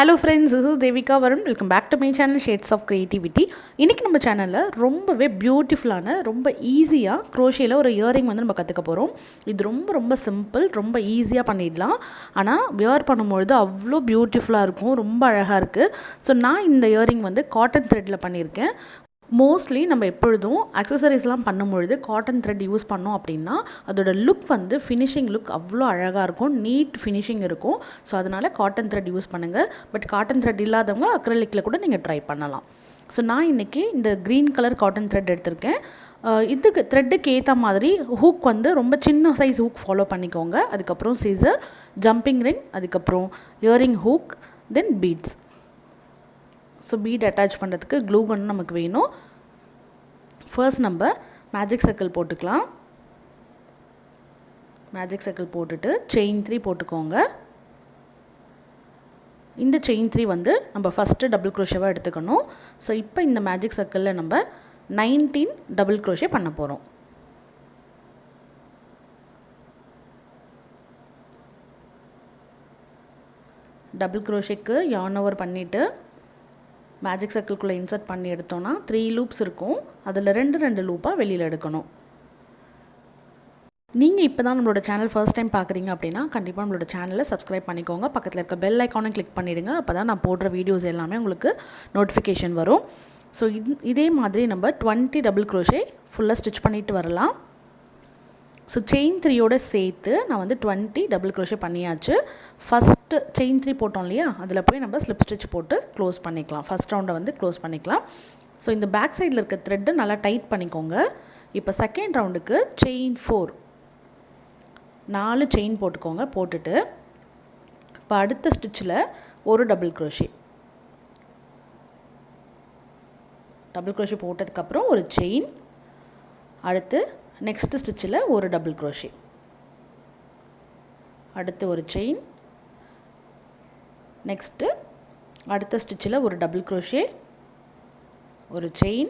Hello friends, this is Deva4win27 welcome back to my channel Shades of Creativity. இன்னைக்கு நம்ம சேனல்ல ரொம்பவே பியூட்டிஃபுல்லான ரொம்ப ஈஸியா crochetல ஒரு இயரிங் வந்து நம்ம கத்துக்க போறோம். இது ரொம்ப சிம்பிள், ரொம்ப ஈஸியா பண்ணிடலாம். ஆனா வியர் பண்ணும்போது அவ்ளோ பியூட்டிஃபுல்லா இருக்கும், ரொம்ப அழகா இருக்கு. சோ நான் இந்த இயரிங் வந்து காட்டன் த்ரெட்ல பண்ணியிருக்கேன். மோஸ்ட்லி நம்ம எப்பொழுதும் அக்சசரிஸ்லாம் பண்ணும்பொழுது காட்டன் த்ரெட் யூஸ் பண்ணோம் அப்படின்னா அதோட லுக் வந்து ஃபினிஷிங் லுக் அவ்வளோ அழகாக இருக்கும், நீட் ஃபினிஷிங் இருக்கும். ஸோ அதனால் காட்டன் த்ரெட் யூஸ் பண்ணுங்கள். பட் காட்டன் த்ரெட் இல்லாதவங்க அக்ரிலிக்கில் கூட நீங்கள் ட்ரை பண்ணலாம். ஸோ நான் இன்றைக்கி இந்த க்ரீன் கலர் காட்டன் த்ரெட் எடுத்திருக்கேன். இதுக்கு த்ரெட்டுக்கு ஏற்ற மாதிரி ஹூக் வந்து ரொம்ப சின்ன சைஸ் ஹூக் ஃபாலோ பண்ணிக்கோங்க. அதுக்கப்புறம் சீசர், ஜம்பிங் ரிங், அதுக்கப்புறம் இயரிங் ஹூக், தென் பீட்ஸ். ஸோ பீட் அட்டாச் பண்ணுறதுக்கு க்ளூ கன் நமக்கு வேணும். ஃபர்ஸ்ட் நம்ம மேஜிக் சர்க்கிள் போட்டுக்கலாம். மேஜிக் சர்க்கிள் போட்டுட்டு செயின் 3 போட்டுக்கோங்க. இந்த செயின் 3 வந்து நம்ம ஃபஸ்ட்டு டபுள் க்ரோஷேவாக எடுத்துக்கணும். ஸோ இப்போ இந்த மேஜிக் சர்க்கிளில் நம்ம 19 டபுள் க்ரோஷே பண்ண போகிறோம். டபுள் க்ரோஷேக்கு yarn over பண்ணிவிட்டு மேஜிக் சர்க்கிள்குள்ளே இன்சர்ட் பண்ணி எடுத்தோன்னா 3 லூப்ஸ் இருக்கும். அதில் ரெண்டு லூப்பாக வெளியில் எடுக்கணும். நீங்கள் இப்போ தான் நம்மளோட சேனல் ஃபர்ஸ்ட் டைம் பார்க்குறீங்க அப்படின்னா கண்டிப்பாக நம்மளோட சேனலை சப்ஸ்கிரைப் பண்ணிக்கோங்க. பக்கத்தில் இருக்க பெல் ஐக்கானை கிளிக் பண்ணிவிடுங்க. அப்போ தான் நான் போடுற வீடியோஸ் எல்லாமே உங்களுக்கு நோட்டிஃபிகேஷன் வரும். ஸோ இதே மாதிரி நம்ம 20 டபுள் க்ரோஷே ஃபுல்லாக ஸ்டிச் பண்ணிட்டு வரலாம். ஸோ செயின் 3யோட சேர்த்து நான் வந்து 20 டபுள் க்ரோஷே பண்ணியாச்சு. ஃபஸ்ட்டு செயின் 3 போட்டோம் இல்லையா, அதில் போய் நம்ம ஸ்லிப் ஸ்டிச் போட்டு க்ளோஸ் பண்ணிக்கலாம். ஃபஸ்ட் ரவுண்டை வந்து க்ளோஸ் பண்ணிக்கலாம். ஸோ இந்த பேக் சைடில் இருக்க த்ரெட்டை நல்லா டைட் பண்ணிக்கோங்க. இப்போ செகண்ட் ரவுண்டுக்கு செயின் 4 4 செயின் போட்டுக்கோங்க. போட்டுட்டு இப்போ அடுத்த ஸ்டிச்சில் ஒரு டபுள் க்ரோஷே போட்டதுக்கப்புறம் ஒரு செயின், அடுத்து நெக்ஸ்ட் ஸ்டிச்சில் ஒரு டபுள் க்ரோஷே, அடுத்து ஒரு செயின், நெக்ஸ்ட்டு அடுத்த ஸ்டிச்சில் ஒரு டபுள் க்ரோஷே, ஒரு செயின்.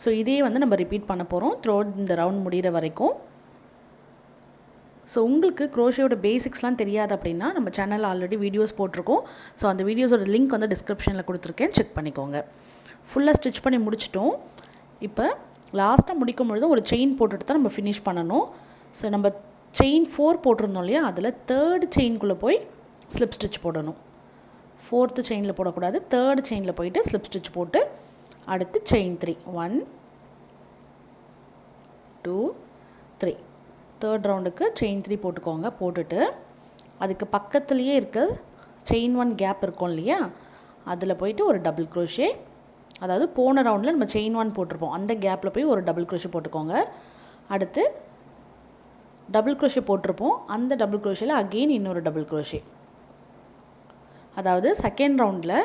ஸோ இதே வந்து நம்ம ரிப்பீட் பண்ண போகிறோம் த்ரோட் இந்த ரவுண்ட் முடிகிற வரைக்கும். ஸோ உங்களுக்கு க்ரோஷேயோட பேசிக்ஸ்லாம் தெரியாது அப்படின்னா நம்ம சேனலில் ஆல்ரெடி வீடியோஸ் போட்டிருக்கோம். ஸோ அந்த வீடியோஸோட லிங்க் வந்து டிஸ்கிரிப்ஷனில் கொடுத்துருக்கேன், செக் பண்ணிக்கோங்க. ஃபுல்லாக ஸ்டிச் பண்ணி முடிச்சிட்டோம். இப்போ லாஸ்ட்டாக முடிக்கும் பொழுது ஒரு செயின் போட்டுட்டு தான் நம்ம ஃபினிஷ் பண்ணணும். ஸோ நம்ம செயின் 4 போட்டிருந்தோம் இல்லையா, அதில் தேர்ட் செயின்குள்ளே போய் ஸ்லிப் ஸ்டிச் போடணும். 4th செயினில் போடக்கூடாது, தேர்ட் செயினில் போயிட்டு ஸ்லிப் ஸ்டிச் போட்டு அடுத்து செயின் 3 1 2 3 தேர்ட் ரவுண்டுக்கு செயின் 3 போட்டுக்கோங்க. போட்டுட்டு அதுக்கு பக்கத்துலேயே இருக்க செயின் 1 கேப் இருக்கும் இல்லையா, அதில் போயிட்டு ஒரு டபுள் க்ரோஷே, அதாவது போன ரவுண்டில் நம்ம செயின் 1 போட்டிருப்போம் அந்த கேப்பில் போய் ஒரு டபுள் க்ரோஷே போட்டுக்கோங்க. அடுத்து டபுள் க்ரோஷே போட்டிருப்போம், அந்த டபுள் க்ரோஷேயில் அகெயின் இன்னொரு டபுள் க்ரோஷே. அதாவது செகண்ட் ரவுண்டில்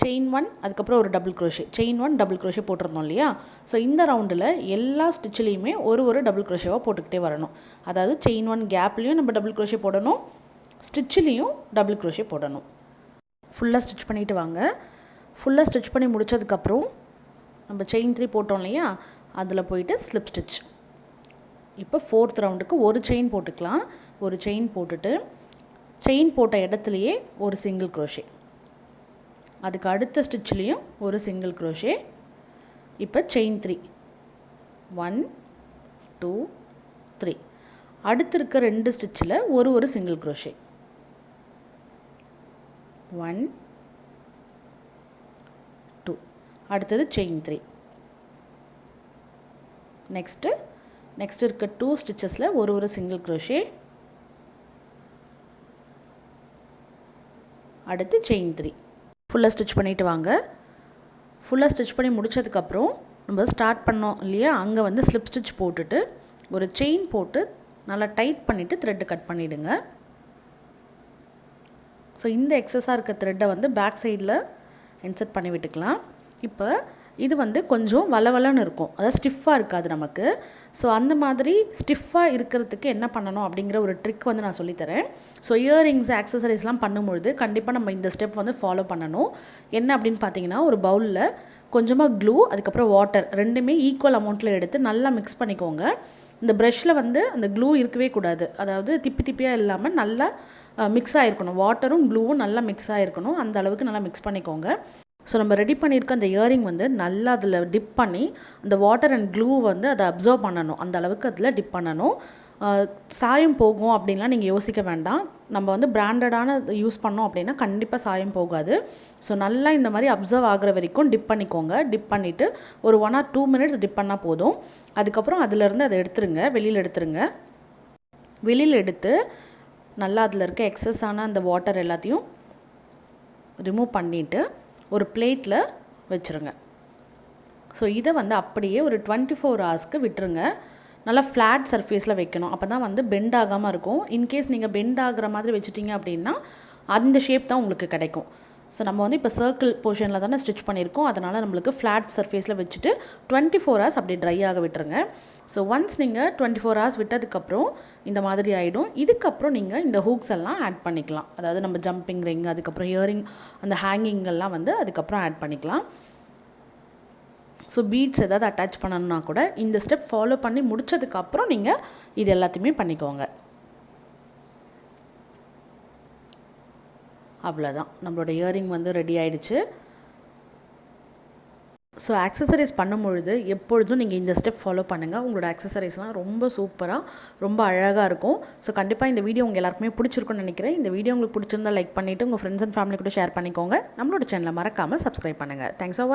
செயின் 1 அதுக்கப்புறம் ஒரு double crochet, chain 1 double crochet போட்டிருந்தோம் இல்லையா. ஸோ இந்த ரவுண்டில் எல்லா ஸ்டிச்சிலையுமே ஒரு டபுள் க்ரோஷேவாக போட்டுக்கிட்டே வரணும். அதாவது செயின் 1 கேப்லேயும் நம்ம டபுள் க்ரோஷே போடணும், ஸ்டிச்சிலையும் டபுள் க்ரோஷே போடணும். ஃபுல்லாக ஸ்டிச் பண்ணிவிட்டு வாங்க. ஃபுல்லாக ஸ்டிச் பண்ணி முடித்ததுக்கப்புறம் நம்ம செயின் 3 போட்டோம் இல்லையா, அதில் போயிட்டு ஸ்லிப் ஸ்டிச். இப்போ 4th ரவுண்டுக்கு ஒரு செயின் போட்டுக்கலாம். ஒரு செயின் போட்டுட்டு செயின் போட்ட இடத்துலையே ஒரு சிங்கிள் க்ரோஷே, அதுக்கு அடுத்த ஸ்டிச்லேயும் ஒரு சிங்கிள் க்ரோஷே. இப்போ செயின் 3 1 2 3 அடுத்து இருக்க 2 ஸ்டிச்சில் ஒரு சிங்கிள் க்ரோஷே 1 2 அடுத்தது செயின் 3. நெக்ஸ்ட் இருக்க 2 ஸ்டிச்சஸில் ஒரு சிங்கிள் க்ரோஷே, அடுத்து செயின் 3. ஃபுல்லாக ஸ்டிச் பண்ணிவிட்டு வாங்க. ஃபுல்லாக ஸ்டிச் பண்ணி முடித்ததுக்கப்புறம் நம்ம ஸ்டார்ட் பண்ணோம் இல்லையா, அங்கே வந்து ஸ்லிப் ஸ்டிச் போட்டுட்டு ஒரு செயின் போட்டு நல்லா டைட் பண்ணிவிட்டு த்ரெட்டு கட் பண்ணிவிடுங்க. ஸோ இந்த எக்ஸஸாக இருக்க த்ரெட்டை வந்து பேக் சைடில் இன்சர்ட் பண்ணி விட்டுக்கலாம். இப்போ இது வந்து கொஞ்சம் வளவலன்னு இருக்கும், அதாவது ஸ்டிஃபாக இருக்காது நமக்கு. ஸோ அந்த மாதிரி ஸ்டிஃபாக இருக்கிறதுக்கு என்ன பண்ணணும் அப்படிங்கிற ஒரு ட்ரிக் வந்து நான் சொல்லித்தரேன். ஸோ இயரிங்ஸ் ஆக்சசரிஸ்லாம் பண்ணும்பொழுது கண்டிப்பாக நம்ம இந்த ஸ்டெப் வந்து ஃபாலோ பண்ணணும். என்ன அப்படின்னு பார்த்தீங்கன்னா, ஒரு பவுலில் கொஞ்சமாக க்ளூ அதுக்கப்புறம் வாட்டர் ரெண்டுமே ஈக்குவல் அமௌண்ட்டில் எடுத்து நல்லா மிக்ஸ் பண்ணிக்கோங்க. இந்த ப்ரஷ்ஷில் வந்து அந்த க்ளூ இருக்கவே கூடாது. அதாவது திப்பி திப்பியாக இல்லாமல் நல்லா மிக்ஸ் ஆகிருக்கணும். வாட்டரும் க்ளூவும் நல்லா மிக்ஸ் ஆகிருக்கணும். அந்த அளவுக்கு நல்லா மிக்ஸ் பண்ணிக்கோங்க. ஸோ நம்ம ரெடி பண்ணியிருக்க அந்த இயரிங் வந்து நல்லா அதில் டிப் பண்ணி அந்த வாட்டர் அண்ட் க்ளூ வந்து அதை அப்சர்வ் பண்ணணும். அந்த அளவுக்கு அதில் டிப் பண்ணணும். சாயம் போகும் அப்படின்லாம் நீங்கள் யோசிக்க வேண்டாம். நம்ம வந்து பிராண்டடான யூஸ் பண்ணோம் அப்படின்னா கண்டிப்பாக சாயம் போகாது. ஸோ நல்லா இந்த மாதிரி அப்சர்வ் ஆகிற வரைக்கும் டிப் பண்ணிக்கோங்க. டிப் பண்ணிவிட்டு ஒரு 1 or 2 minutes டிப் பண்ணால் போதும். அதுக்கப்புறம் அதிலேருந்து அதை எடுத்துருங்க, வெளியில் எடுத்துருங்க. வெளியில் எடுத்து நல்லா அதில் இருக்க எக்ஸஸான அந்த வாட்டர் எல்லாத்தையும் ரிமூவ் பண்ணிவிட்டு ஒரு பிளேட்டில் வச்சுருங்க. ஸோ இதை வந்து அப்படியே ஒரு 24 hours விட்டுருங்க. நல்லா ஃப்ளாட் சர்ஃபேஸில் வைக்கணும். அப்போ தான் வந்து பெண்ட் ஆகாமல் இருக்கும். இன்கேஸ் நீங்கள் பெண்ட் ஆகிற மாதிரி வச்சுட்டிங்க அப்படின்னா அந்த ஷேப் தான் உங்களுக்கு கிடைக்கும். ஸோ நம்ம வந்து இப்போ சர்க்கிள் போர்ஷனில் தானே ஸ்டிச் பண்ணியிருக்கோம். அதனால் நம்மளுக்கு ஃப்ளாட் சர்ஃபேஸில் வச்சுட்டு 24 hours அப்படி ட்ரை ஆக விட்டுருங்க. ஸோ ஒன்ஸ் நீங்கள் 24 hours விட்டதுக்கப்புறம் இந்த மாதிரி ஆகிடும். இதுக்கப்புறம் நீங்கள் இந்த ஹூக்ஸ் எல்லாம் ஆட் பண்ணிக்கலாம். அதாவது நம்ம ஜம்பிங் ரிங், அதுக்கப்புறம் இயரிங், அந்த ஹேங்கிங்கெல்லாம் வந்து அதுக்கப்புறம் ஆட் பண்ணிக்கலாம். ஸோ பீட்ஸ் ஏதாவது அட்டாச் பண்ணணுன்னா கூட இந்த ஸ்டெப் ஃபாலோ பண்ணி முடித்ததுக்கப்புறம் நீங்கள் இது எல்லாத்தையுமே பண்ணிக்கோங்க. அவ்வளோதான், நம்மளோட இயரிங் வந்து ரெடி ஆகிடுச்சு. ஸோ ஆக்சசரிஸ் பண்ணும்பொழுது எப்பொழுதும் நீங்கள் இந்த ஸ்டெப் ஃபாலோ பண்ணுங்கள். உங்களோட ஆக்சசரிஸ்லாம் ரொம்ப சூப்பராக, ரொம்ப அழகாக இருக்கும். ஸோ கண்டிப்பாக இந்த வீடியோ உங்கள் எல்லாருக்குமே பிடிச்சிருக்குன்னு நினைக்கிறேன். இந்த வீடியோ உங்களுக்கு பிடிச்சிருந்தால் லைக் பண்ணிவிட்டு உங்கள் ஃப்ரெண்ட்ஸ் அண்ட் ஃபேமிலி கூட ஷேர் பண்ணிக்கோங்க. நம்மளோட சேனலை மறக்காமல் சப்ஸ்கிரைப் பண்ணுங்கள். Thanks for